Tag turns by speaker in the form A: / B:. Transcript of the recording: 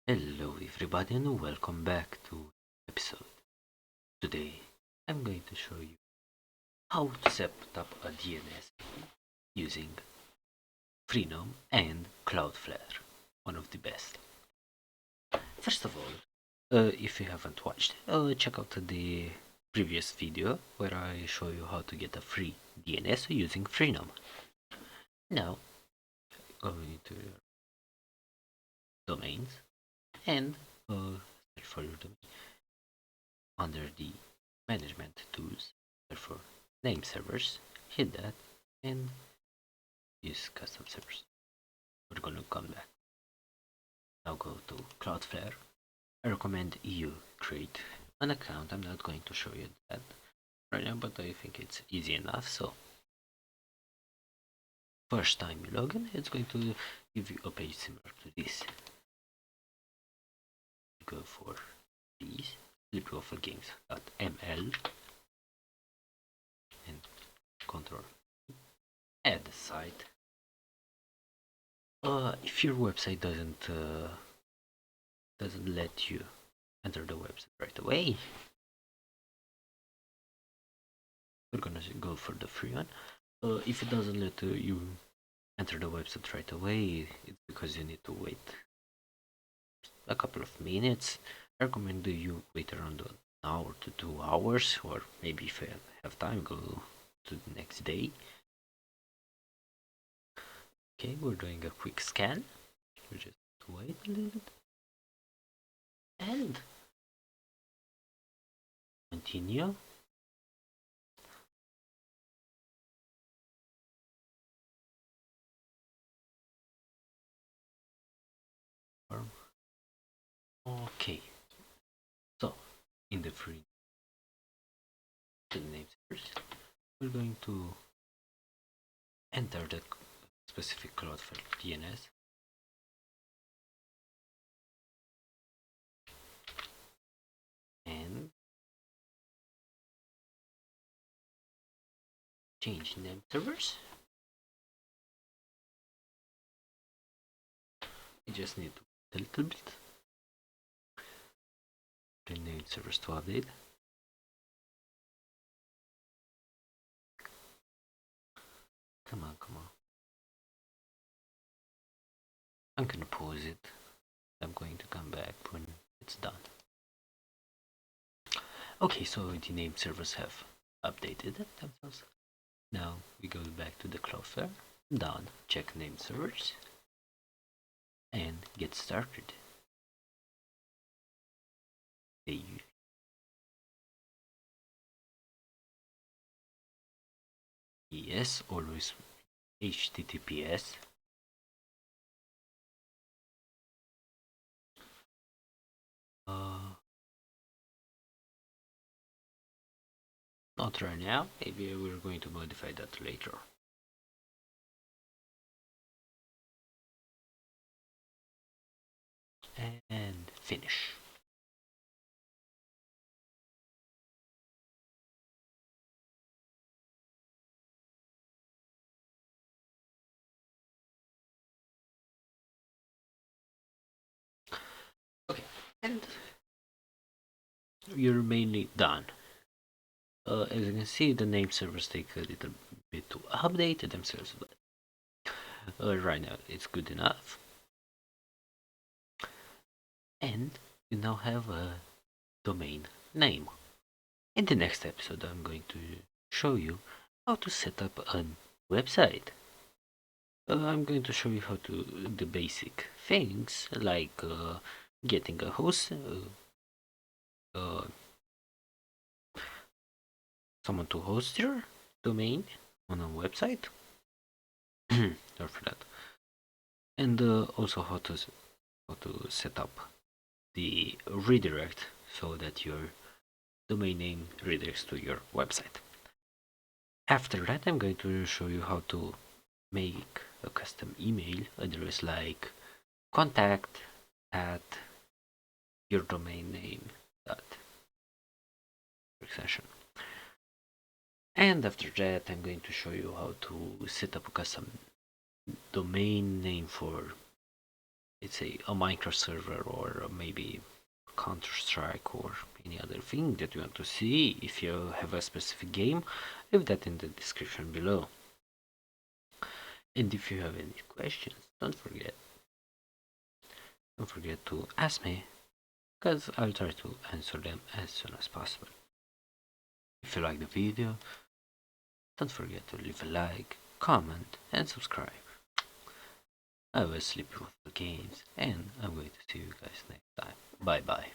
A: Hello everybody and welcome back to episode. Today I'm going to show you how to set up a DNS using Freenome and Cloudflare, one of the best. First of all, if you haven't watched, check out the previous video where I show you how to get a free DNS using Freenome. Now, go into your domains and search for your domain. Under the management tools, therefore name servers, hit that and use custom servers. We're gonna come back. Now go to Cloudflare. I recommend you create an account. I'm not going to show you that right now, but I think it's easy enough. So first time you log in, it's going to give you a page similar to this. You go for these libreoffergames.ml and control add the site. If your website doesn't let you enter the website right away, we're gonna go for the free one. If it doesn't let you enter the website right away, it's because you need to wait a couple of minutes. I recommend you wait around an hour to 2 hours, or maybe if you have time, go to the next day. Okay, we're doing a quick scan. We just wait a little bit and continue. Okay, so in the free name servers, we're going to enter the specific Cloudflare DNS. And change name servers. I just need to wait a little bit. The name servers to update. Come on, come on. I'm gonna pause it. I'm going to come back when it's done. Okay, so the name servers have updated themselves. Now we go back to the Cloudflare. Done. Check name servers and get started. Yes, always HTTPS. Not right now. Maybe we're going to modify that later. And finish. Okay, and you're mainly done. As you can see, the name servers take a little bit to update themselves, but right now it's good enough. And you now have a domain name. In the next episode, I'm going to show you how to set up a website. I'm going to show you how to the basic things like getting a host, someone to host your domain on a website, or for that, and also how to set up the redirect so that your domain name redirects to your website. After that, I'm going to show you how to make a custom email address like contact at your domain name dot extension. And after that, I'm going to show you how to set up a custom domain name for let's say a Minecraft server, or maybe Counter-Strike, or any other thing that you want to see. If you have a specific game, leave that in the description below. And if you have any questions, don't forget to ask me, because I'll try to answer them as soon as possible. If you like the video, don't forget to leave a like, comment, and subscribe. I was sleeping with the games, and I'm going to see you guys next time. Bye bye.